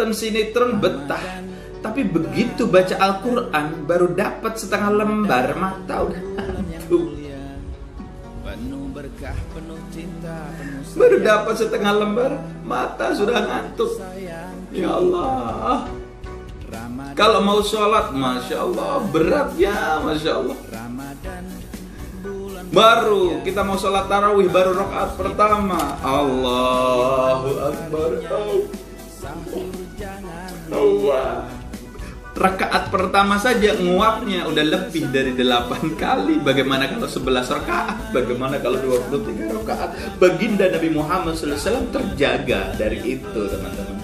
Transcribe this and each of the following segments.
nonton sinetron betah, tapi begitu baca Al-Quran baru dapat setengah lembar, mata udah ngantuk. Baru dapat setengah lembar, mata sudah ngantuk. Ya Allah, kalau mau sholat, Masya Allah, berat ya, Masya Allah. Baru kita mau sholat tarawih, baru rakaat pertama, Allahu Akbar. Allah. Rakaat pertama saja nguapnya udah lebih dari 8 kali. Bagaimana kalau 11 rakaat? Bagaimana kalau 23 rakaat? Baginda Nabi Muhammad SAW terjaga dari itu, teman-teman.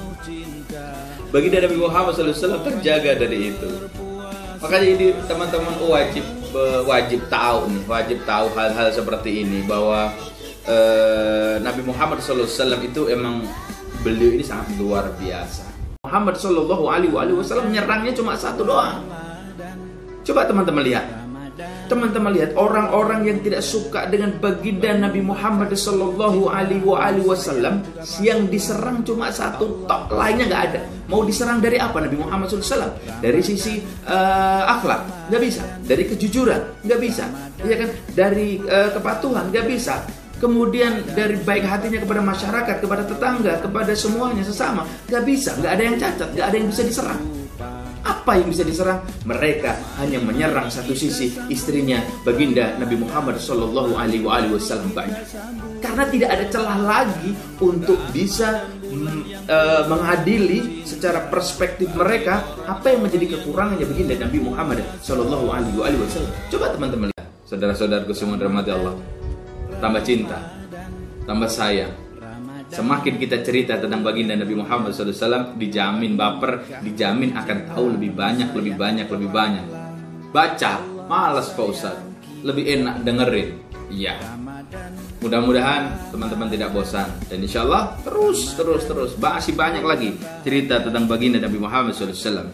Baginda Nabi Muhammad SAW terjaga dari itu. Makanya ini teman-teman wajib tahu nih, wajib tahu hal-hal seperti ini, bahwa Nabi Muhammad SAW itu emang beliau ini sangat luar biasa. Muhammad Shallallahu Alaihi Wasallam menyerangnya cuma satu doang. Coba teman-teman lihat. Teman-teman lihat orang-orang yang tidak suka dengan baginda Nabi Muhammad Shallallahu Alaihi Wasallam, yang diserang cuma satu tok, lainnya nggak ada. Mau diserang dari apa Nabi Muhammad SAW? Dari sisi akhlak nggak bisa, dari kejujuran nggak bisa, ya kan? Dari kepatuhan nggak bisa. Kemudian dari baik hatinya kepada masyarakat, kepada tetangga, kepada semuanya sesama, gak bisa, gak ada yang cacat, gak ada yang bisa diserang. Apa yang bisa diserang? Mereka hanya menyerang satu sisi, istrinya baginda Nabi Muhammad Shallallahu Alaihi Wasallam banyak. Karena tidak ada celah lagi untuk bisa mengadili secara perspektif mereka apa yang menjadi kekurangannya baginda Nabi Muhammad Shallallahu Alaihi Wasallam. Coba teman-teman lihat, saudara-saudaraku semua dirahmati Allah. Tambah cinta, tambah sayang. Semakin kita cerita tentang baginda Nabi Muhammad SAW, dijamin baper, dijamin akan tahu lebih banyak. Baca, malas Pak Ustaz, lebih enak dengerin. Iya. Mudah-mudahan teman-teman tidak bosan, dan insya Allah terus masih banyak lagi cerita tentang baginda Nabi Muhammad SAW.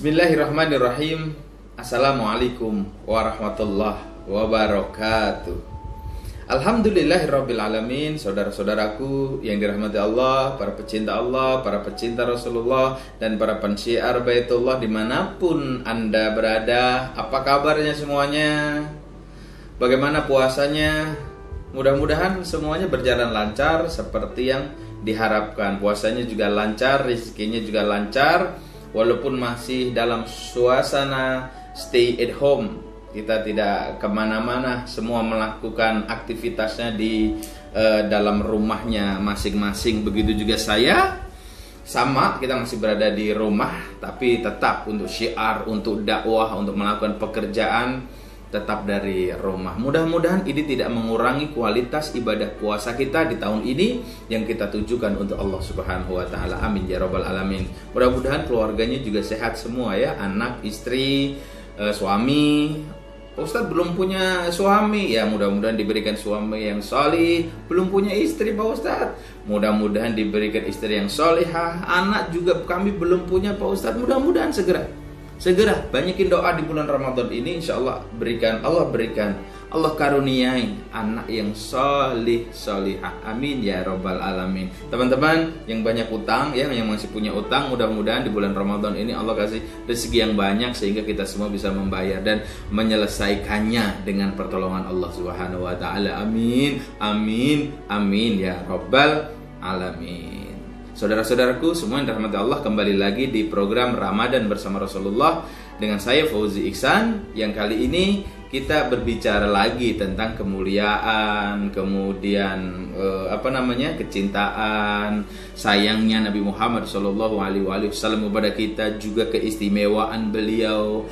Bismillahirrahmanirrahim. Assalamualaikum warahmatullahi wabarakatuh. Alhamdulillahirrabbilalamin. Saudara-saudaraku yang dirahmati Allah, para pecinta Allah, para pecinta Rasulullah, dan para pensyiar Baitullah dimanapun Anda berada, apa kabarnya semuanya? Bagaimana puasanya? Mudah-mudahan semuanya berjalan lancar seperti yang diharapkan. Puasanya juga lancar, rezekinya juga lancar. Walaupun masih dalam suasana stay at home, kita tidak kemana-mana, semua melakukan aktivitasnya di dalam rumahnya masing-masing. Begitu juga saya, sama, kita masih berada di rumah, tapi tetap untuk syiar, untuk dakwah, untuk melakukan pekerjaan, tetap dari rumah. Mudah-mudahan ini tidak mengurangi kualitas ibadah puasa kita di tahun ini yang kita tujukan untuk Allah Subhanahu wa taala. Amin ya rabbal alamin. Mudah-mudahan keluarganya juga sehat semua ya, anak, istri, suami. Ustadz belum punya suami, ya mudah-mudahan diberikan suami yang solih. Belum punya istri Pak Ustadz, mudah-mudahan diberikan istri yang solihah. Anak juga kami belum punya Pak Ustadz, mudah-mudahan segera banyakin doa di bulan Ramadan ini, insya Allah berikan, Allah karuniai anak yang solihah. Amin ya robbal alamin. Teman-teman yang banyak utang ya, yang masih punya utang, mudah-mudahan di bulan Ramadan ini Allah kasih rezeki yang banyak sehingga kita semua bisa membayar dan menyelesaikannya dengan pertolongan Allah Subhanahu wa taala. Amin ya robbal alamin. Saudara-saudaraku semua yang dirahmati Allah, kembali lagi di program Ramadan bersama Rasulullah dengan saya Fauzi Iksan, yang kali ini kita berbicara lagi tentang kemuliaan, kemudian kecintaan, sayangnya Nabi Muhammad SAW kepada kita, juga keistimewaan beliau,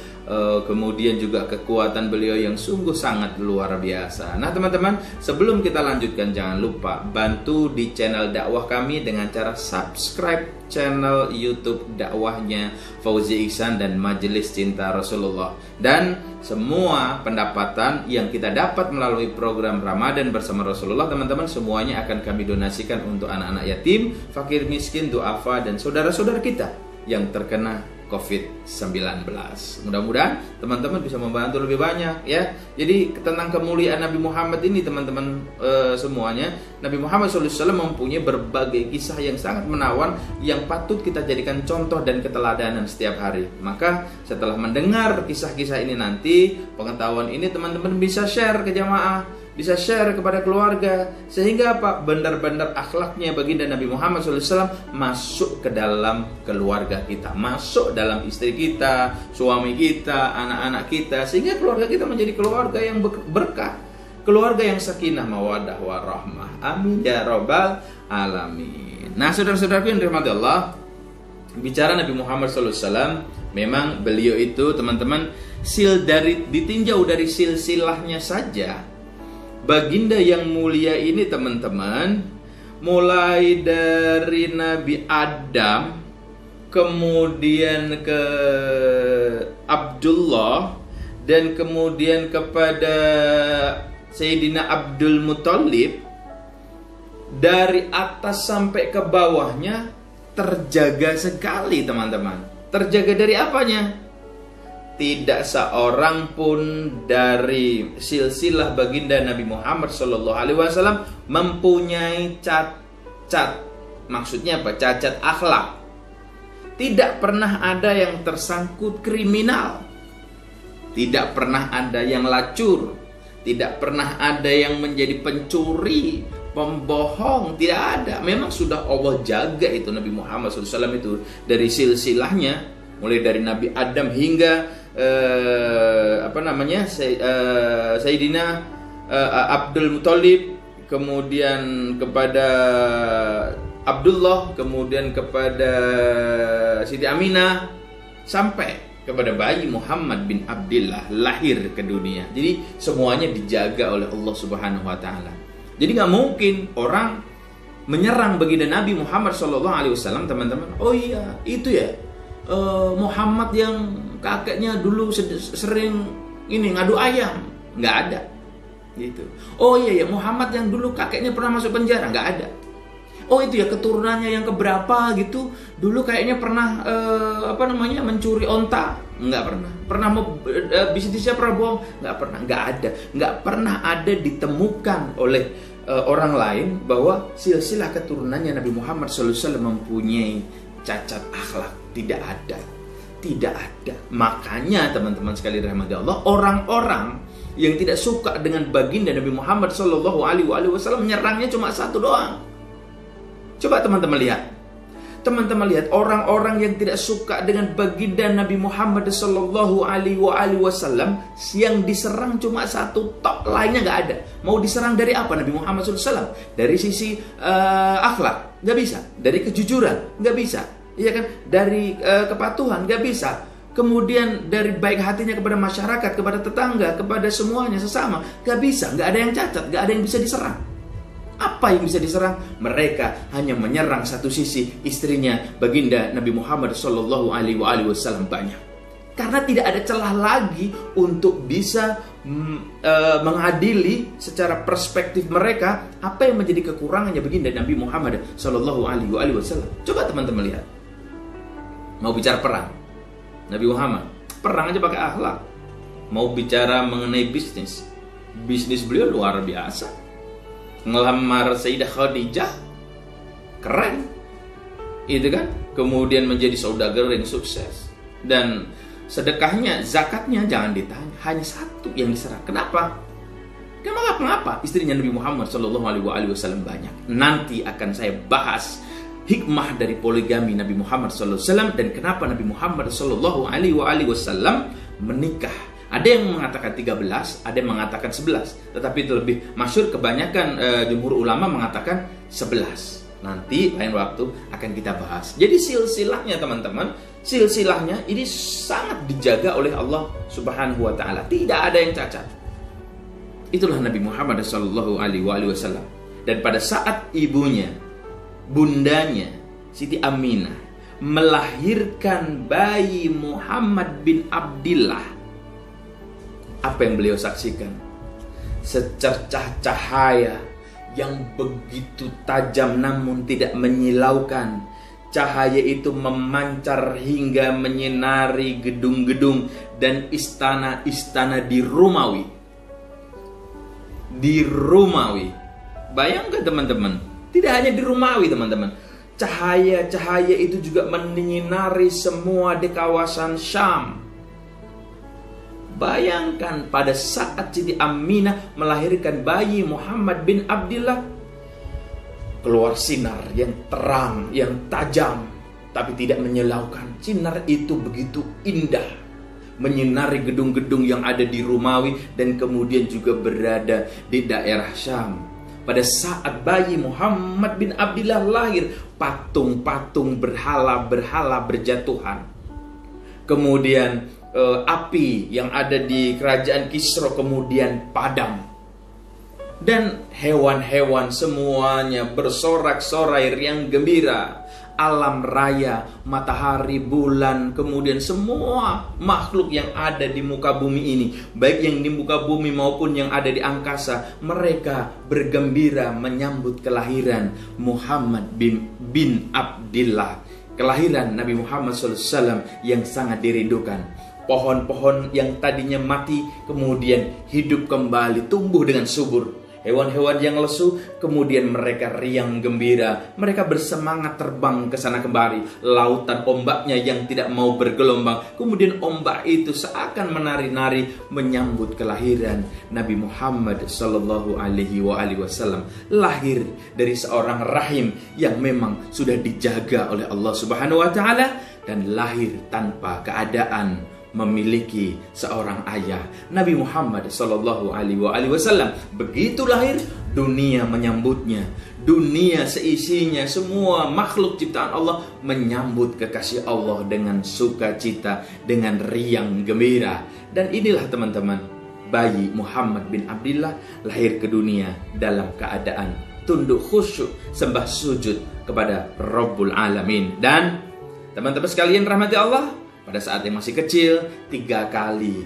kemudian juga kekuatan beliau yang sungguh sangat luar biasa. Nah teman-teman, sebelum kita lanjutkan, jangan lupa bantu di channel dakwah kami dengan cara subscribe channel YouTube dakwahnya Fauzi Iksan dan Majelis Cinta Rasulullah. Dan semua pendapatan yang kita dapat melalui program Ramadan bersama Rasulullah, teman-teman, semuanya akan kami donasikan untuk anak-anak yatim, fakir miskin, duafa, dan saudara-saudara kita yang terkena COVID-19. Mudah-mudahan teman-teman bisa membantu lebih banyak ya. Jadi tentang kemuliaan Nabi Muhammad ini teman-teman semuanya, Nabi Muhammad SAW mempunyai berbagai kisah yang sangat menawan yang patut kita jadikan contoh dan keteladanan setiap hari. Maka setelah mendengar kisah-kisah ini nanti, pengetahuan ini teman-teman bisa share ke jamaah, bisa share kepada keluarga, sehingga apa? Benar-benar akhlaknya baginda Nabi Muhammad SAW masuk ke dalam keluarga kita, masuk dalam istri kita, suami kita, anak-anak kita, sehingga keluarga kita menjadi keluarga yang berkah, keluarga yang sakinah mawaddah warahmah. Amin ya rabbal alamin. Nah, saudara-saudaraku yang dirahmati Allah, bicara Nabi Muhammad SAW, memang beliau itu teman-teman ditinjau dari silsilahnya saja. Baginda yang mulia ini teman-teman, mulai dari Nabi Adam, kemudian ke Abdullah, dan kemudian kepada Sayyidina Abdul Muthalib, dari atas sampai ke bawahnya terjaga sekali teman-teman. Terjaga dari apanya? Tidak seorang pun dari silsilah baginda Nabi Muhammad SAW mempunyai cacat. Maksudnya apa? Cacat akhlak. Tidak pernah ada yang tersangkut kriminal. Tidak pernah ada yang lacur. Tidak pernah ada yang menjadi pencuri, pembohong. Tidak ada. Memang sudah Allah jaga itu Nabi Muhammad SAW itu dari silsilahnya, mulai dari Nabi Adam hingga Sayyidina Abdul Muthalib, kemudian kepada Abdullah, kemudian kepada Siti Aminah, sampai kepada bayi Muhammad bin Abdillah lahir ke dunia. Jadi semuanya dijaga oleh Allah Subhanahu wa taala. Jadi nggak mungkin orang menyerang baginda Nabi Muhammad SAW, teman-teman. Oh iya, itu ya Muhammad yang kakeknya dulu sering ini ngadu ayam. Nggak ada gitu. Oh iya ya, Muhammad yang dulu kakeknya pernah masuk penjara. Nggak ada. Oh itu ya keturunannya yang keberapa gitu, dulu kayaknya pernah mencuri onta. Nggak pernah. Pernah bisnisnya pernah bohong. Nggak pernah. Nggak ada. Nggak pernah ada ditemukan oleh orang lain bahwa silsilah keturunannya Nabi Muhammad SAW mempunyai cacat akhlak. Tidak ada. Tidak ada. Makanya teman-teman sekalian rahmati Allah, orang-orang yang tidak suka dengan baginda Nabi Muhammad SAW menyerangnya cuma satu doang. Coba teman-teman lihat. Teman-teman lihat orang-orang yang tidak suka dengan baginda Nabi Muhammad SAW yang diserang cuma satu tok, lainnya nggak ada. Mau diserang dari apa Nabi Muhammad SAW? Dari sisi akhlak nggak bisa, dari kejujuran nggak bisa, iya kan? Dari kepatuhan nggak bisa. Kemudian dari baik hatinya kepada masyarakat, kepada tetangga, kepada semuanya sesama, nggak bisa, nggak ada yang cacat, nggak ada yang bisa diserang. Apa yang bisa diserang? Mereka hanya menyerang satu sisi, istrinya baginda Nabi Muhammad SAW banyak. Karena tidak ada celah lagi untuk bisa mengadili secara perspektif mereka apa yang menjadi kekurangannya baginda Nabi Muhammad SAW. Coba teman-teman lihat. Mau bicara perang, Nabi Muhammad perang aja pakai akhlak. Mau bicara mengenai bisnis beliau luar biasa. Ngelamar Sayyidah Khadijah, keren, itu kan. Kemudian menjadi saudagar yang sukses. Dan sedekahnya, zakatnya jangan ditanya, hanya satu yang diserah. Kenapa? Kenapa? Istrinya Nabi Muhammad SAW banyak. Nanti akan saya bahas hikmah dari poligami Nabi Muhammad SAW dan kenapa Nabi Muhammad SAW menikah. Ada yang mengatakan 13, ada yang mengatakan 11. Tetapi itu lebih masyhur, kebanyakan jumhur ulama mengatakan 11. Nanti lain waktu akan kita bahas. Jadi silsilahnya teman-teman, silsilahnya ini sangat dijaga oleh Allah Subhanahu wa taala. Tidak ada yang cacat. Itulah Nabi Muhammad SAW. Dan pada saat ibunya, bundanya Siti Aminah melahirkan bayi Muhammad bin Abdillah, apa yang beliau saksikan? Secercah cahaya yang begitu tajam namun tidak menyilaukan, Cahaya itu memancar hingga menyinari gedung-gedung dan istana-istana di Romawi. Di Romawi. Bayangkan teman-teman, tidak hanya di Romawi teman-teman. Cahaya-cahaya itu juga menyinari semua di kawasan Syam. Bayangkan pada saat Siti Aminah melahirkan bayi Muhammad bin Abdillah, keluar sinar yang terang, yang tajam, tapi tidak menyilaukan. Sinar itu begitu indah, menyinari gedung-gedung yang ada di Romawi dan kemudian juga berada di daerah Syam. Pada saat bayi Muhammad bin Abdillah lahir, patung-patung berhala-berhala berjatuhan. Kemudian api yang ada di kerajaan Kisra kemudian padam. Dan hewan-hewan semuanya bersorak-sorai riang gembira. Alam raya, matahari, bulan, kemudian semua makhluk yang ada di muka bumi ini, baik yang di muka bumi maupun yang ada di angkasa, mereka bergembira menyambut kelahiran Muhammad bin Abdillah, kelahiran Nabi Muhammad SAW yang sangat dirindukan. Pohon-pohon yang tadinya mati kemudian hidup kembali, tumbuh dengan subur. Hewan-hewan yang lesu kemudian mereka riang gembira, mereka bersemangat terbang ke sana kemari. Lautan ombaknya yang tidak mau bergelombang, kemudian ombak itu seakan menari-nari menyambut kelahiran Nabi Muhammad sallallahu alaihi wasallam, lahir dari seorang rahim yang memang sudah dijaga oleh Allah Subhanahu wa taala dan lahir tanpa keadaan memiliki seorang ayah. Nabi Muhammad sallallahu alaihi wasallam begitu lahir, dunia menyambutnya. Dunia seisinya, semua makhluk ciptaan Allah menyambut kekasih Allah dengan sukacita, dengan riang gembira. Dan inilah teman-teman, bayi Muhammad bin Abdillah lahir ke dunia dalam keadaan tunduk khusyuk, sembah sujud kepada Rabbul Alamin. Dan teman-teman sekalian rahmati Allah, pada saat yang masih kecil, tiga kali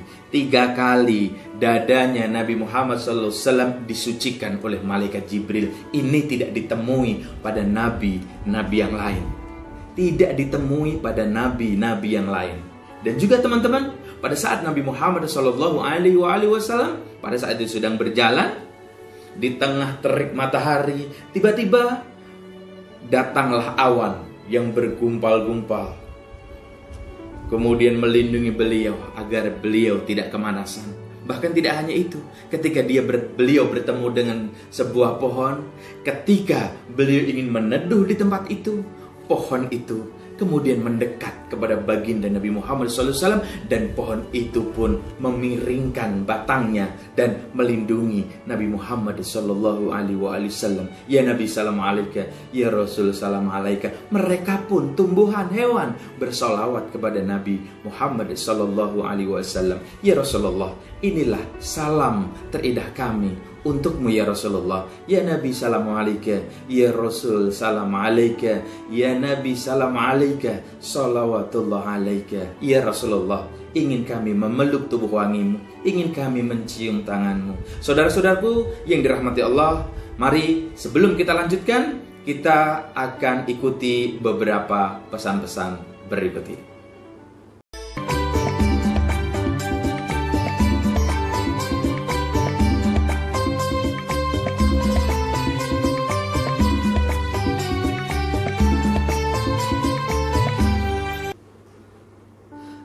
dadanya Nabi Muhammad SAW disucikan oleh malaikat Jibril. Ini tidak ditemui pada nabi-nabi yang lain. Tidak ditemui pada nabi-nabi yang lain. Dan juga teman-teman, pada saat Nabi Muhammad SAW pada saat itu sedang berjalan di tengah terik matahari, tiba-tiba datanglah awan yang bergumpal-gumpal, kemudian melindungi beliau agar beliau tidak kemanasan. Bahkan tidak hanya itu, ketika beliau bertemu dengan sebuah pohon, ketika beliau ingin meneduh di tempat itu, pohon itu kemudian mendekat kepada baginda Nabi Muhammad SAW, dan pohon itu pun memiringkan batangnya dan melindungi Nabi Muhammad SAW. Ya Nabi salam alaika, ya Rasul salam alaika. Mereka pun tumbuhan hewan bersolawat kepada Nabi Muhammad SAW. Ya Rasulullah, inilah salam terindah kami untukmu ya Rasulullah. Ya Nabi salam alaika, ya Rasul salam alaika, ya Nabi salam alaika, salawatullah alaika. Ya Rasulullah, ingin kami memeluk tubuh wangimu, ingin kami mencium tanganmu. Saudara-saudaraku yang dirahmati Allah, mari sebelum kita lanjutkan, kita akan ikuti beberapa pesan-pesan berikut ini.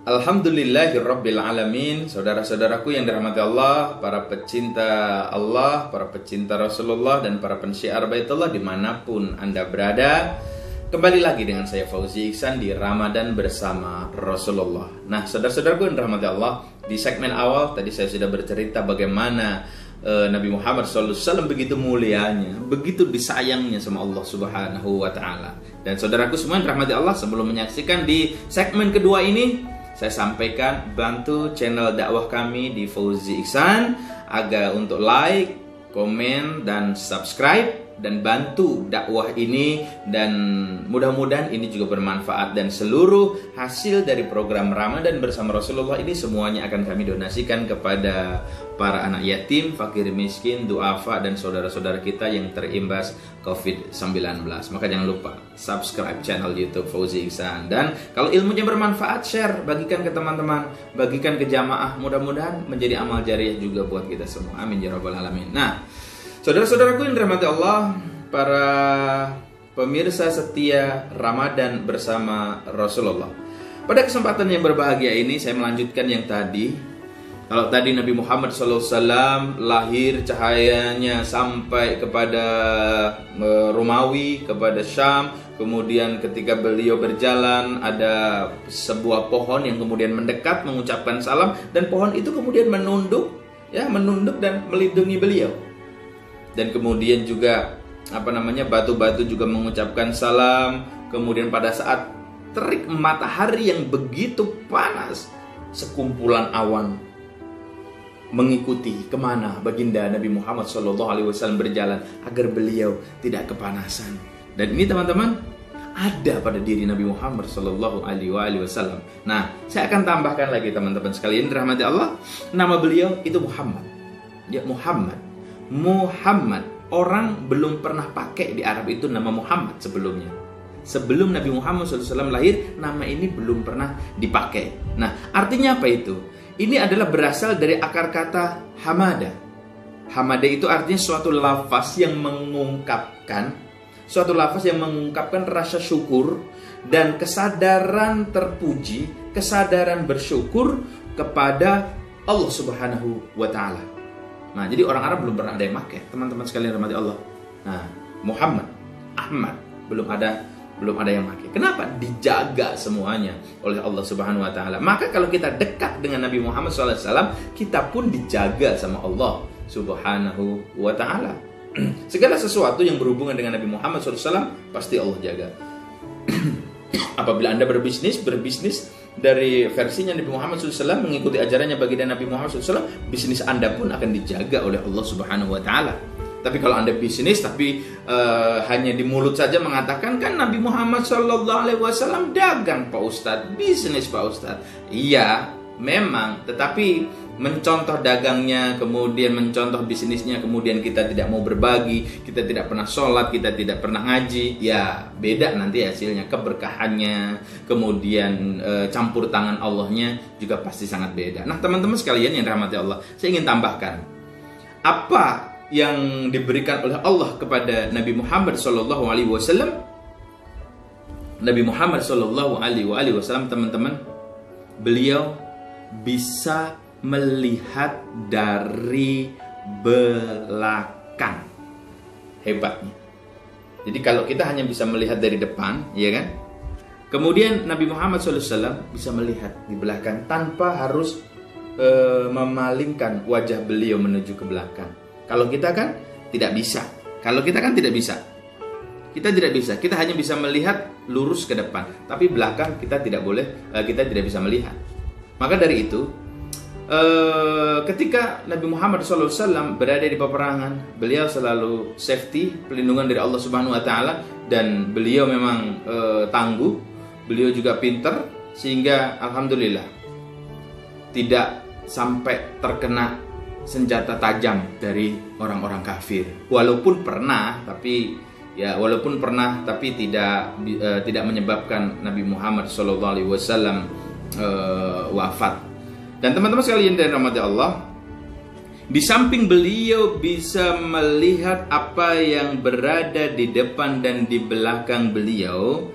Alhamdulillahirrabbilalamin. Saudara-saudaraku yang dirahmati Allah, para pecinta Allah, para pecinta Rasulullah, dan para pensyiar Baitullah dimanapun Anda berada, kembali lagi dengan saya Fauzi Ihsan di Ramadan bersama Rasulullah. Nah, saudara-saudaraku yang dirahmati Allah, di segmen awal tadi saya sudah bercerita bagaimana Nabi Muhammad SAW begitu mulianya, begitu disayangnya sama Allah Subhanahu wa Ta'ala. Dan saudaraku semua yang dirahmati Allah, sebelum menyaksikan di segmen kedua ini, saya sampaikan, bantu channel dakwah kami di Fauzi Ihsan agar untuk like, komen, dan subscribe. dan bantu dakwah ini, dan mudah-mudahan ini juga bermanfaat, dan seluruh hasil dari program Ramadan bersama Rasulullah ini semuanya akan kami donasikan kepada para anak yatim, fakir miskin, duafa, dan saudara-saudara kita yang terimbas COVID-19. Maka jangan lupa subscribe channel YouTube Fauzi Ihsan, dan kalau ilmunya bermanfaat, share, bagikan ke teman-teman, bagikan ke jamaah, mudah-mudahan menjadi amal jariah juga buat kita semua. Amin ya rabbal alamin. Nah, saudara-saudaraku yang dirahmati Allah, para pemirsa setia Ramadan bersama Rasulullah, pada kesempatan yang berbahagia ini saya melanjutkan yang tadi. Kalau tadi Nabi Muhammad SAW lahir, cahayanya sampai kepada Romawi, kepada Syam. Kemudian ketika beliau berjalan, ada sebuah pohon yang kemudian mendekat mengucapkan salam, dan pohon itu kemudian menunduk dan melindungi beliau. Dan kemudian juga batu-batu juga mengucapkan salam. Kemudian pada saat terik matahari yang begitu panas, sekumpulan awan mengikuti kemana baginda Nabi Muhammad SAW berjalan agar beliau tidak kepanasan. Dan ini teman-teman ada pada diri Nabi Muhammad SAW. Nah, saya akan tambahkan lagi teman-teman sekalian dirahmati Allah, nama beliau itu Muhammad. Ya, Muhammad. Orang belum pernah pakai di Arab itu nama Muhammad sebelumnya. Sebelum Nabi Muhammad SAW lahir, nama ini belum pernah dipakai. Nah, artinya apa itu? Ini adalah berasal dari akar kata hamada. Hamada itu artinya suatu lafaz yang mengungkapkan rasa syukur dan kesadaran terpuji, kesadaran bersyukur kepada Allah Subhanahu wa Ta'ala. Nah, jadi orang Arab belum pernah ada yang pakai, teman-teman sekalian rahmati Allah. Nah, Muhammad, Ahmad belum ada yang pakai. Kenapa? Dijaga semuanya oleh Allah Subhanahu wa Ta'ala. Maka kalau kita dekat dengan Nabi Muhammad SAW, kita pun dijaga sama Allah Subhanahu wa Ta'ala. Segala sesuatu yang berhubungan dengan Nabi Muhammad SAW pasti Allah jaga. Apabila Anda berbisnis dari versinya Nabi Muhammad SAW, mengikuti ajarannya baginda Nabi Muhammad SAW, bisnis Anda pun akan dijaga oleh Allah Subhanahu wa Ta'ala. Tapi kalau Anda bisnis tapi hanya di mulut saja mengatakan, kan Nabi Muhammad SAW dagang Pak Ustadz, bisnis Pak Ustadz. Iya, memang. Tetapi mencontoh dagangnya, kemudian mencontoh bisnisnya, kemudian kita tidak mau berbagi, kita tidak pernah sholat, kita tidak pernah ngaji, ya beda nanti hasilnya, keberkahannya, kemudian campur tangan Allahnya juga pasti sangat beda. Nah, teman-teman sekalian yang dirahmati Allah, saya ingin tambahkan apa yang diberikan oleh Allah kepada Nabi Muhammad SAW. Nabi Muhammad SAW, teman-teman, beliau bisa melihat dari belakang. Hebatnya. Jadi kalau kita hanya bisa melihat dari depan, ya kan? Kemudian Nabi Muhammad SAW bisa melihat di belakang tanpa harus memalingkan wajah beliau menuju ke belakang. Kalau kita kan tidak bisa. Kita tidak bisa. Kita hanya bisa melihat lurus ke depan, tapi belakang kita tidak bisa melihat. Maka dari itu, ketika Nabi Muhammad SAW berada di peperangan, beliau selalu safety, pelindungan dari Allah Subhanahu wa Ta'ala, dan beliau memang tangguh, beliau juga pintar, sehingga alhamdulillah tidak sampai terkena senjata tajam dari orang-orang kafir. Walaupun pernah, tapi tidak menyebabkan Nabi Muhammad SAW wafat. Dan teman-teman sekalian dari rahmat Allah, di samping beliau bisa melihat apa yang berada di depan dan di belakang beliau,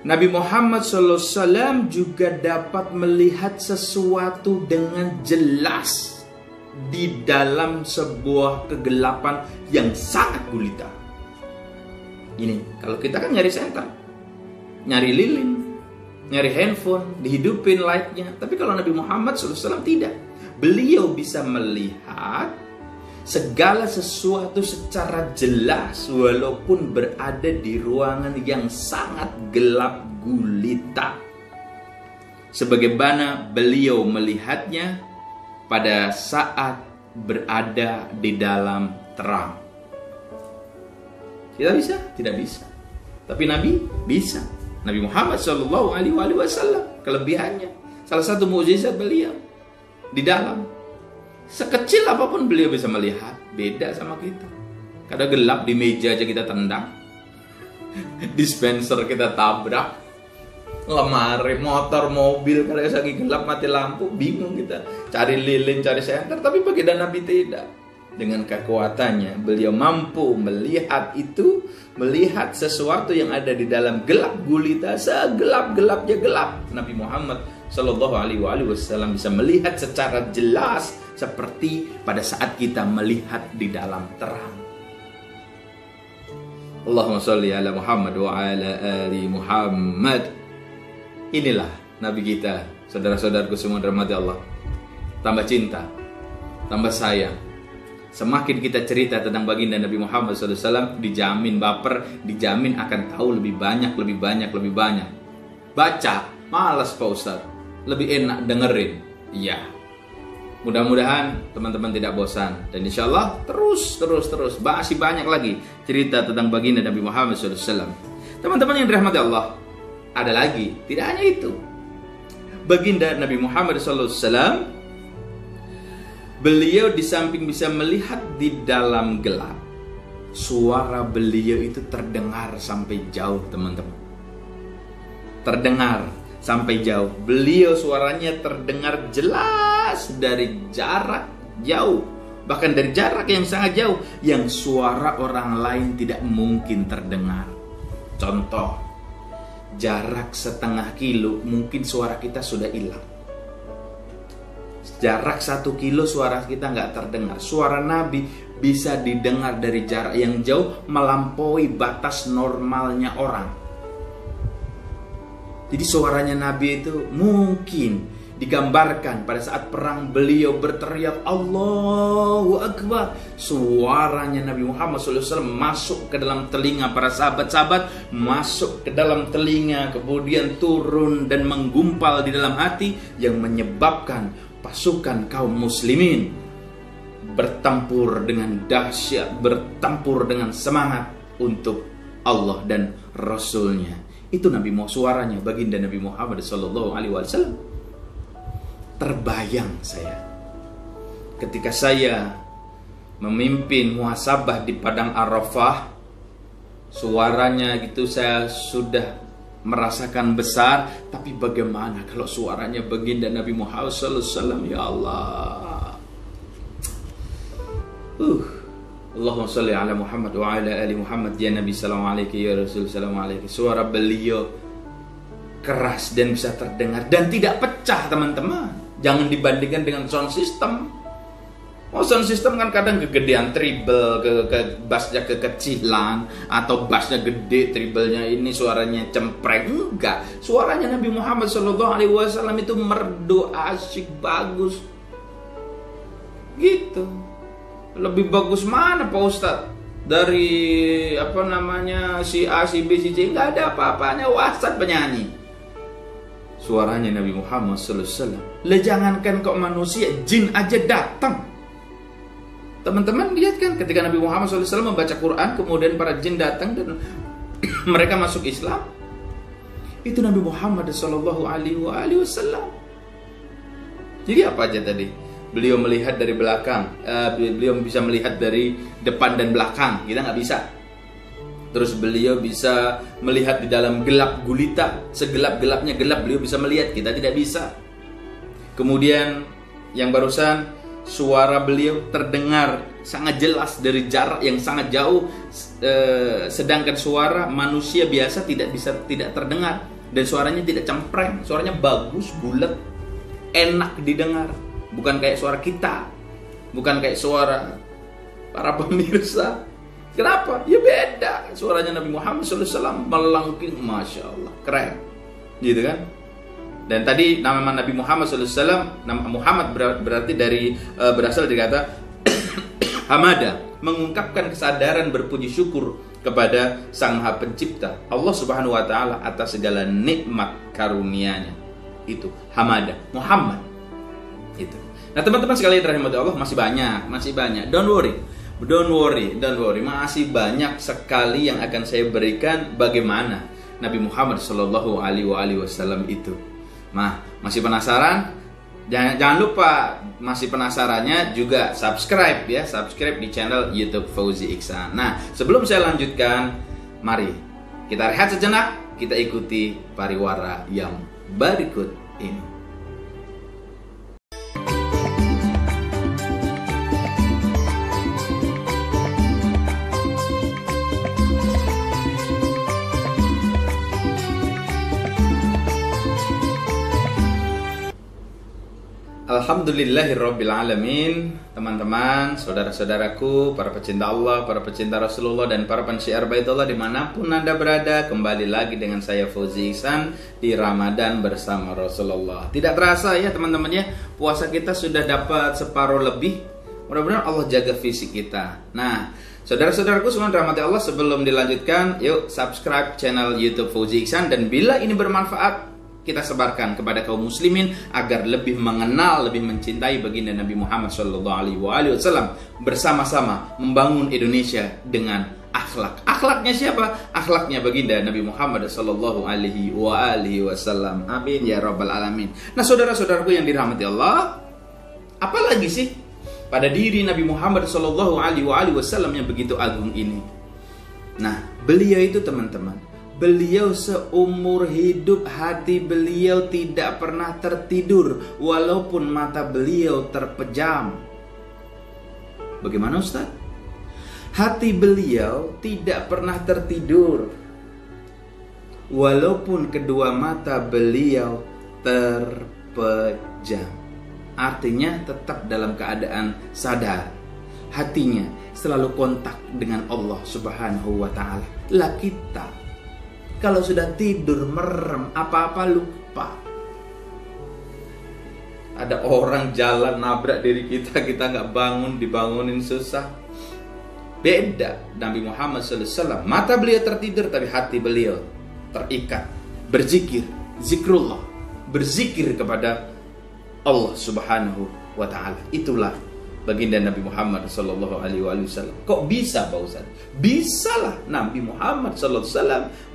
Nabi Muhammad SAW juga dapat melihat sesuatu dengan jelas di dalam sebuah kegelapan yang sangat gulita. Ini kalau kita kan nyari senter, nyari lilin, nyari handphone, dihidupin lightnya. Tapi kalau Nabi Muhammad SAW tidak. Beliau bisa melihat segala sesuatu secara jelas walaupun berada di ruangan yang sangat gelap gulita. Sebagaimana beliau melihatnya pada saat berada di dalam terang. Kita bisa? Tidak bisa. Tapi Nabi bisa. Nabi Muhammad Shallallahu Alaihi Wasallam kelebihannya, salah satu mukjizat beliau di dalam sekecil apapun beliau bisa melihat. Beda sama kita. Kadang gelap di meja aja kita tendang, dispenser kita tabrak, lemari, motor, mobil karena lagi gelap mati lampu, bingung kita cari lilin, cari senter. Tapi baginda Nabi tidak. Dengan kekuatannya beliau mampu melihat itu, melihat sesuatu yang ada di dalam gelap gulita, segelap-gelapnya gelap. Nabi Muhammad Shallallahu Alaihi Wasallam bisa melihat secara jelas seperti pada saat kita melihat di dalam terang. Allahumma sholli ala Muhammad wa ala ali Muhammad. Inilah Nabi kita, saudara-saudaraku semua dirahmati Allah. Tambah cinta, tambah sayang. Semakin kita cerita tentang baginda Nabi Muhammad SAW, dijamin baper, dijamin akan tahu lebih banyak. Baca, malas Pak Ustadz, lebih enak dengerin. Iya. Mudah-mudahan teman-teman tidak bosan. Dan insya Allah terus. Masih banyak lagi cerita tentang baginda Nabi Muhammad SAW. Teman-teman yang dirahmati Allah, ada lagi, tidak hanya itu. Baginda Nabi Muhammad SAW, beliau di samping bisa melihat di dalam gelap, suara beliau itu terdengar sampai jauh, teman-teman. Terdengar sampai jauh. Beliau suaranya terdengar jelas dari jarak jauh, bahkan dari jarak yang sangat jauh, yang suara orang lain tidak mungkin terdengar. Contoh, jarak setengah kilo mungkin suara kita sudah hilang. Jarak 1 kilo suara kita nggak terdengar. Suara Nabi bisa didengar dari jarak yang jauh, melampaui batas normalnya orang. Jadi suaranya Nabi itu mungkin digambarkan pada saat perang beliau berteriak Allahu Akbar. Suaranya Nabi Muhammad SAW masuk ke dalam telinga para sahabat-sahabat, masuk ke dalam telinga, kemudian turun dan menggumpal di dalam hati, yang menyebabkan pasukan kaum muslimin bertempur dengan dahsyat, bertempur dengan semangat untuk Allah dan Rasulnya. Itu Nabi suaranya baginda Nabi Muhammad Sallallahu Alaihi Wasallam. Terbayang saya ketika saya memimpin muhasabah di padang Arafah, suaranya gitu saya sudah merasakan besar, tapi bagaimana kalau suaranya baginda Nabi Muhammad SAW? Ya Allah, Allahumma sholli ala Muhammad wa ala ali Muhammad. Ya Nabi sallallahu alaihi ya Rasul sallallahu alaihi. Suara beliau keras dan bisa terdengar dan tidak pecah, teman-teman. Jangan dibandingkan dengan sound system. Oh, sound system kan kadang kegedean treble, ke bassnya kekecilan, atau bassnya gede, treble-nya ini suaranya cempreng. Enggak, suaranya Nabi Muhammad SAW itu merdu, asyik, bagus. Gitu. Lebih bagus mana Pak Ustadz? Dari si A, si B, si C, nggak ada apa-apanya, wasat penyanyi. Suaranya Nabi Muhammad SAW. Lah jangankan kok manusia, jin aja datang. Teman-teman lihat kan ketika Nabi Muhammad SAW membaca Quran, kemudian para jin datang dan mereka masuk Islam. Itu Nabi Muhammad SAW. Jadi apa aja tadi? Beliau melihat dari belakang, beliau bisa melihat dari depan dan belakang, kita nggak bisa. Terus beliau bisa melihat di dalam gelap gulita, segelap-gelapnya gelap beliau bisa melihat, kita tidak bisa. Kemudian yang barusan, suara beliau terdengar sangat jelas dari jarak yang sangat jauh, sedangkan suara manusia biasa tidak terdengar, dan suaranya tidak cempreng, suaranya bagus, bulat, enak didengar, bukan kayak suara kita, bukan kayak suara para pemirsa. Kenapa? Ya beda. Suaranya Nabi Muhammad SAW melengking, masya Allah, keren, gitu kan? Dan tadi nama Nabi Muhammad SAW, nama Muhammad berarti berasal dari kata hamada, mengungkapkan kesadaran berpuji syukur kepada Sang Maha Pencipta Allah Subhanahu wa taala atas segala nikmat karunia-Nya. Itu hamada, Muhammad. Itu. Nah, teman-teman sekalian rahimahullah, Allah, masih banyak. Don't worry. Don't worry, masih banyak sekali yang akan saya berikan bagaimana Nabi Muhammad Shallallahu Alaihi Wasallam itu. Nah, masih penasaran? Jangan lupa, masih penasarannya juga subscribe di channel YouTube Fauzi Iksan. Nah, sebelum saya lanjutkan, mari kita rehat sejenak, kita ikuti pariwara yang berikut ini. Alhamdulillahirrabbilalamin. Teman-teman, saudara-saudaraku, para pecinta Allah, para pecinta Rasulullah, dan para pensyiar Baitullah dimanapun Anda berada, kembali lagi dengan saya Fauzi Iksan di Ramadan bersama Rasulullah. Tidak terasa ya teman-teman ya, puasa kita sudah dapat separuh lebih. Mudah-mudahan Allah jaga fisik kita. Nah, saudara-saudaraku semua dirahmati Allah, sebelum dilanjutkan, yuk subscribe channel YouTube Fauzi Iksan, dan bila ini bermanfaat, kita sebarkan kepada kaum muslimin agar lebih mengenal, lebih mencintai baginda Nabi Muhammad SAW, bersama-sama membangun Indonesia dengan akhlak. Akhlaknya siapa? Akhlaknya baginda Nabi Muhammad SAW. Amin ya rabbal alamin. Nah, saudara-saudaraku yang dirahmati Allah, apalagi sih pada diri Nabi Muhammad SAW yang begitu agung ini? Nah, beliau itu teman-teman, beliau seumur hidup hati beliau tidak pernah tertidur walaupun mata beliau terpejam. Bagaimana Ustaz? Hati beliau tidak pernah tertidur walaupun kedua mata beliau terpejam. Artinya tetap dalam keadaan sadar. Hatinya selalu kontak dengan Allah Subhanahu wa ta'ala. Lah kita kalau sudah tidur merem, apa-apa lupa. Ada orang jalan nabrak diri kita nggak bangun, dibangunin susah. Beda Nabi Muhammad SAW, mata beliau tertidur tapi hati beliau terikat, berzikir, zikrullah, berzikir kepada Allah Subhanahu wa ta'ala. Itulah baginda Nabi Muhammad SAW. Kok bisa Pak Ustaz? Bisalah Nabi Muhammad SAW.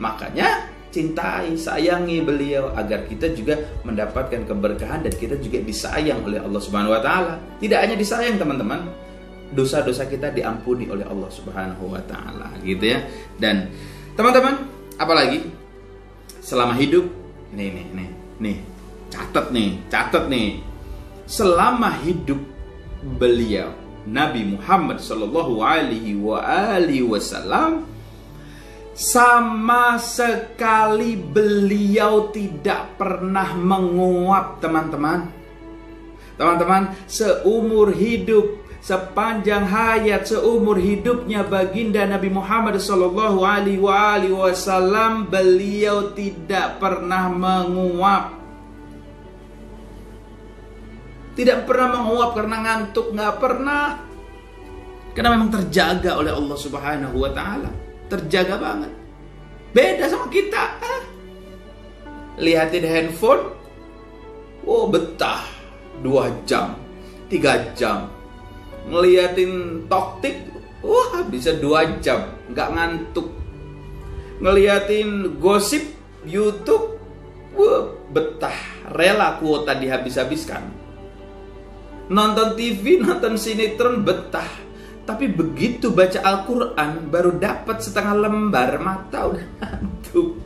Makanya cintai, sayangi beliau agar kita juga mendapatkan keberkahan dan kita juga disayang oleh Allah Subhanahu wa ta'ala. Tidak hanya disayang teman-teman, dosa-dosa kita diampuni oleh Allah Subhanahu wa ta'ala, gitu ya. Dan teman-teman, apalagi selama hidup, nih, catat nih. Selama hidup beliau Nabi Muhammad Sallallahu Alaihi Wasallam, sama sekali beliau tidak pernah menguap teman-teman. Seumur hidup, sepanjang hayat, seumur hidupnya baginda Nabi Muhammad Sallallahu Alaihi Wasallam, beliau tidak pernah menguap. Tidak pernah menguap karena ngantuk, nggak pernah. Karena memang terjaga oleh Allah Subhanahu wa ta'ala. Terjaga banget. Beda sama kita. Lihatin handphone, oh betah 2 jam, 3 jam. Ngeliatin toktik, wah bisa 2 jam, nggak ngantuk. Ngeliatin gosip YouTube, wah betah, rela kuota dihabis-habiskan. Nonton TV, nonton sinetron betah. Tapi begitu baca Al-Quran, baru dapat setengah lembar, mata udah ngantuk.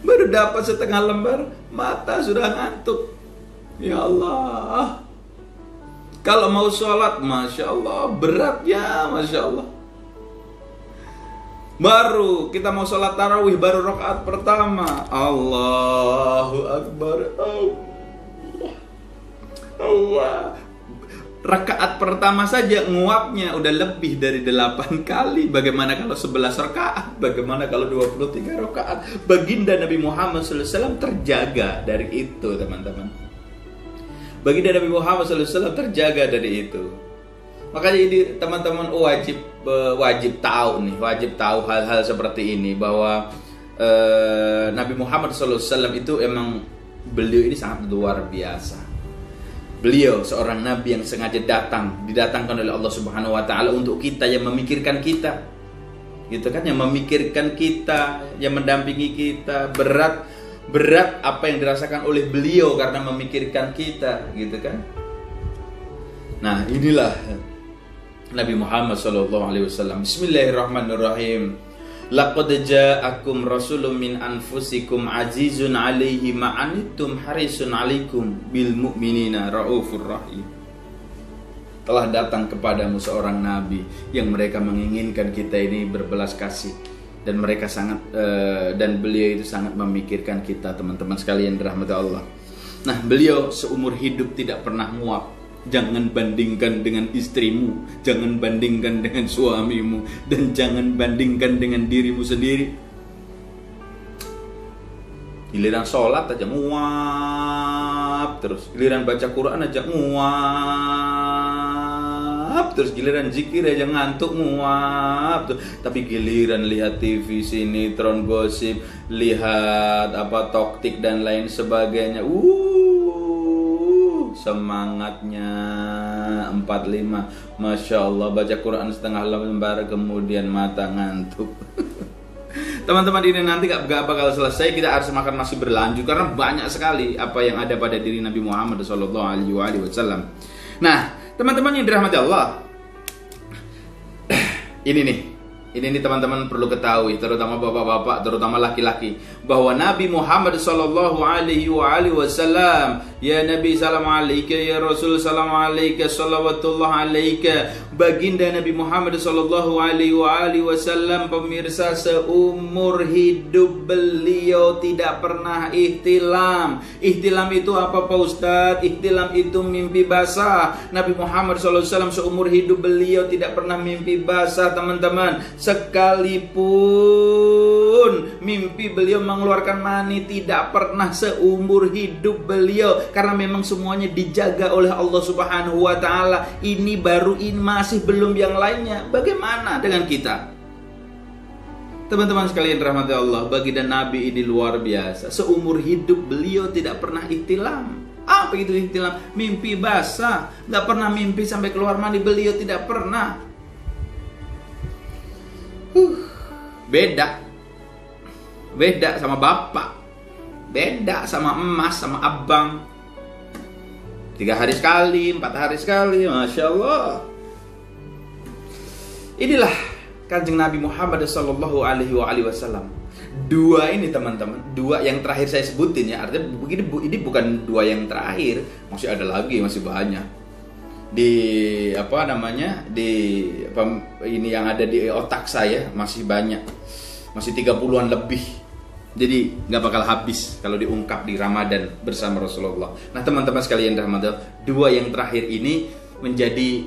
Baru dapat setengah lembar, mata sudah ngantuk. Ya Allah. Kalau mau sholat, Masya Allah, beratnya Masya Allah. Baru kita mau sholat tarawih, baru rakaat pertama, Allahu Akbar, Allah. Rakaat pertama saja nguapnya udah lebih dari 8 kali. Bagaimana kalau 11 rakaat? Bagaimana kalau 23 rakaat? Baginda Nabi Muhammad SAW terjaga dari itu teman-teman. Baginda Nabi Muhammad SAW terjaga dari itu. Makanya ini teman-teman wajib tahu hal-hal seperti ini, bahwa Nabi Muhammad SAW itu emang beliau ini sangat luar biasa. Beliau seorang nabi yang sengaja didatangkan oleh Allah Subhanahu wa taala untuk kita, yang memikirkan kita. Gitu kan, yang memikirkan kita, yang mendampingi kita. Berat apa yang dirasakan oleh beliau karena memikirkan kita, gitu kan. Nah, inilah Nabi Muhammad SAW. Bismillahirrahmanirrahim. Laqad ja'akum rasulun min anfusikum azizun 'alaihi ma 'anittum harisun 'alaikum bil mu'minina raufur rahim. Telah datang kepadamu seorang nabi yang mereka menginginkan kita ini berbelas kasih, dan mereka dan beliau itu sangat memikirkan kita, teman-teman sekalian dirahmati Allah. Nah, beliau seumur hidup tidak pernah muak. Jangan bandingkan dengan istrimu, jangan bandingkan dengan suamimu, dan jangan bandingkan dengan dirimu sendiri. Giliran sholat aja nguap terus, giliran baca Quran aja nguap terus, giliran zikir aja ngantuk nguap terus. Tapi giliran lihat TV, sinetron, gosip, lihat toktik dan lain sebagainya, semangatnya 45, Masya Allah, baca Quran setengah lembar kemudian mata ngantuk. Teman-teman, ini nanti gak bakal selesai, kita harus masih berlanjut karena banyak sekali apa yang ada pada diri Nabi Muhammad SAW. Nah, teman-teman yang dirahmati Allah, ini nih teman-teman perlu ketahui, terutama bapak-bapak, terutama laki-laki, bahwa Nabi Muhammad sallallahu alaihi wasallam, ya Nabi salam alaika, ya Rasul salam alaika, salawatullah alaika, baginda Nabi Muhammad sallallahu alaihi wasallam, pemirsa, seumur hidup beliau tidak pernah ihtilam. Ihtilam itu apa, Pak Ustadz? Ihtilam itu mimpi basah. Nabi Muhammad sallallahu alaihi wasallam seumur hidup beliau tidak pernah mimpi basah, teman-teman. Sekalipun mimpi beliau mengeluarkan mani, tidak pernah seumur hidup beliau, karena memang semuanya dijaga oleh Allah Subhanahu wa taala. Ini baru, ini masih belum yang lainnya. Bagaimana dengan kita? Teman-teman sekalian rahmati Allah, baginda Nabi ini luar biasa. Seumur hidup beliau tidak pernah ihtilam. Apa itu ihtilam? Mimpi basah. Gak pernah mimpi sampai keluar mani, beliau tidak pernah. Beda sama bapak, beda sama emas, sama abang. 3 hari sekali, 4 hari sekali, Masya Allah. Inilah Kanjeng Nabi Muhammad sallallahu alaihi wasallam. 2 ini teman-teman, 2 yang terakhir saya sebutin ya. Artinya ini bukan 2 yang terakhir, masih ada lagi, masih banyak. Ini yang ada di otak saya masih banyak, masih 30-an lebih. Jadi nggak bakal habis kalau diungkap di Ramadan bersama Rasulullah. Nah, teman-teman sekalian rahmatullah, 2 yang terakhir ini menjadi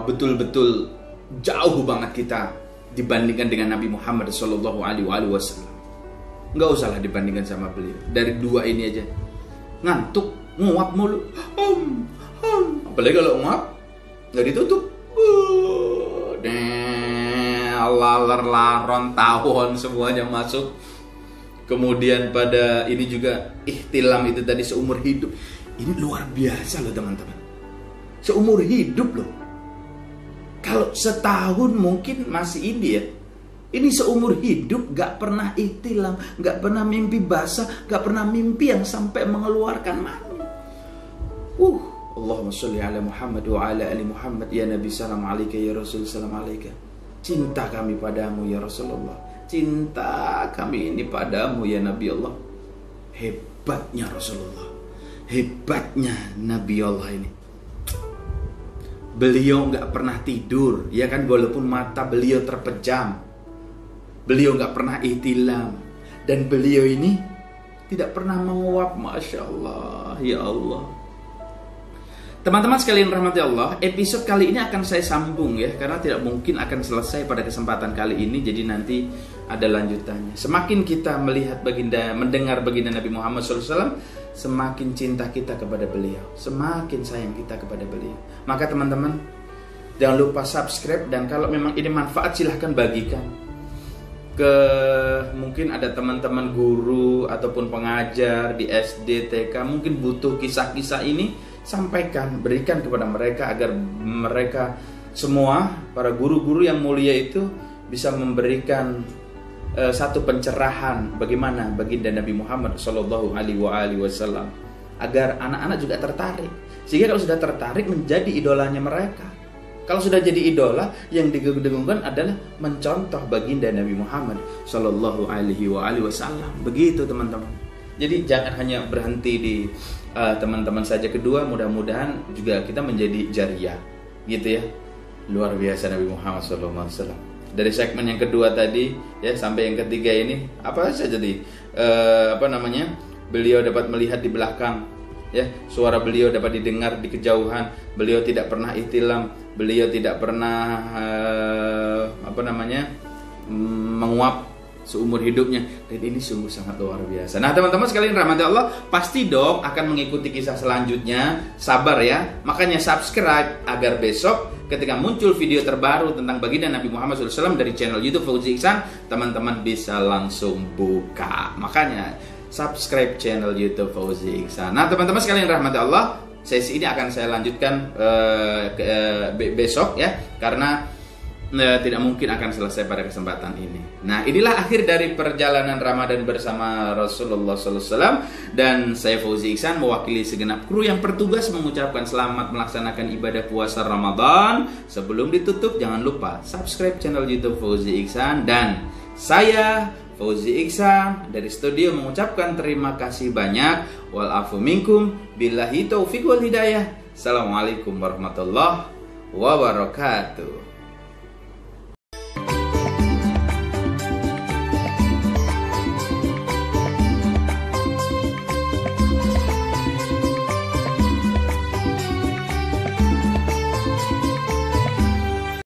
betul-betul jauh banget kita dibandingkan dengan Nabi Muhammad SAW. Nggak usahlah dibandingkan sama beliau. Dari 2 ini aja ngantuk, nguap mulu. Apalagi kalau nguap nggak ditutup, laron tawon semuanya masuk. Kemudian pada ini juga ihtilam itu tadi seumur hidup. Ini luar biasa loh teman-teman, seumur hidup loh. Kalau setahun mungkin masih ini ya, ini seumur hidup gak pernah ihtilam, gak pernah mimpi basah, gak pernah mimpi yang sampai mengeluarkan mani. Allahumma sholli ala Muhammad wa ala ali Muhammad. Ya Nabi salam alaika, ya Rasul salam alaika. Cinta kami padamu ya Rasulullah, cinta kami ini padamu ya Nabi Allah. Hebatnya Rasulullah, hebatnya Nabi Allah ini. Beliau gak pernah tidur, ya kan, walaupun mata beliau terpejam. Beliau gak pernah ihtilam, dan beliau ini tidak pernah menguap. Masya Allah, ya Allah. Teman-teman sekalian rahmati Allah, episode kali ini akan saya sambung ya, karena tidak mungkin akan selesai pada kesempatan kali ini. Jadi nanti ada lanjutannya. Semakin kita melihat mendengar baginda Nabi Muhammad SAW, semakin cinta kita kepada beliau, semakin sayang kita kepada beliau. Maka teman-teman, jangan lupa subscribe, dan kalau memang ini manfaat silahkan bagikan. ke mungkin ada teman-teman guru ataupun pengajar di SD, TK mungkin butuh kisah-kisah ini, sampaikan, berikan kepada mereka agar mereka semua para guru-guru yang mulia itu bisa memberikan satu pencerahan bagaimana baginda Nabi Muhammad Shallallahu Alaihi Wasallam, agar anak-anak juga tertarik, sehingga kalau sudah tertarik menjadi idolanya mereka. Kalau sudah jadi idola, yang didengungkan adalah mencontoh baginda Nabi Muhammad Shallallahu Alaihi Wasallam. Begitu teman-teman. Jadi jangan hanya berhenti di teman-teman saja. Kedua, mudah-mudahan juga kita menjadi jariyah, gitu ya. Luar biasa Nabi Muhammad Shallallahu Alaihi Wasallam. Dari segmen yang kedua tadi ya sampai yang ketiga ini apa saja jadi beliau dapat melihat di belakang. Ya, suara beliau dapat didengar di kejauhan. Beliau tidak pernah ihtilam, beliau tidak pernah menguap seumur hidupnya, dan ini sungguh sangat luar biasa. Nah, teman-teman sekalian rahmati Allah, pasti dong akan mengikuti kisah selanjutnya. Sabar ya. Makanya subscribe agar besok ketika muncul video terbaru tentang baginda Nabi Muhammad SAW dari channel YouTube Fauzi Ihsan, teman-teman bisa langsung buka. Makanya subscribe channel YouTube Fauzi Ihsan. Nah, teman-teman sekalian rahmati Allah, sesi ini akan saya lanjutkan besok ya, karena tidak mungkin akan selesai pada kesempatan ini. Nah, inilah akhir dari perjalanan Ramadan bersama Rasulullah SAW, dan saya Fauzi Ihsan mewakili segenap kru yang bertugas mengucapkan selamat melaksanakan ibadah puasa Ramadan. Sebelum ditutup, jangan lupa subscribe channel YouTube Fauzi Ihsan, dan saya Fauzi Ihsan dari studio mengucapkan terima kasih banyak. Wal afu minkum billahi taufiq wal hidayah. Assalamualaikum warahmatullahi wabarakatuh.